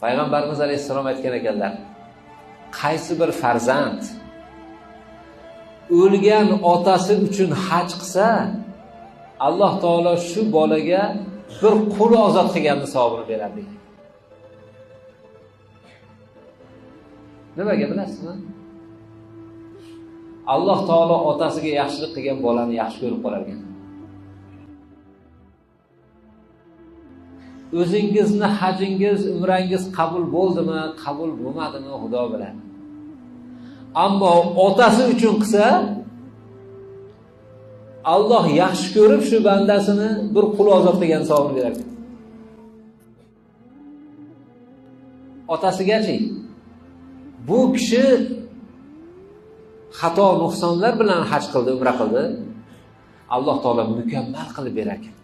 Payg'ambarimiz alayhissalom aytgan ekanlar, qaysi bir farzand o'lgan otasi uchun haj qilsa, Alloh taolo shu bolaga bir qul ozod qilganning savobini beradi degan. Nimaga bilasizmi? Alloh taolo otasiga yaxshilik qilgan bolani yaxshi ko'rib qolar ekan. O'zingizni hajingiz, umrangiz qabul bo'ldimi, qabul bo'lmadimi, Xudo biladi. Ammo otasi uchun qilsa, Alloh yaxshi ko'rib shu bandasini bir qul ozod qilgan savobini berar ekan. Otasigachi bu kishi xato nuqsonlar bilan haj qildi, umra qildi. Alloh taolo mukammal qilib berar ekan.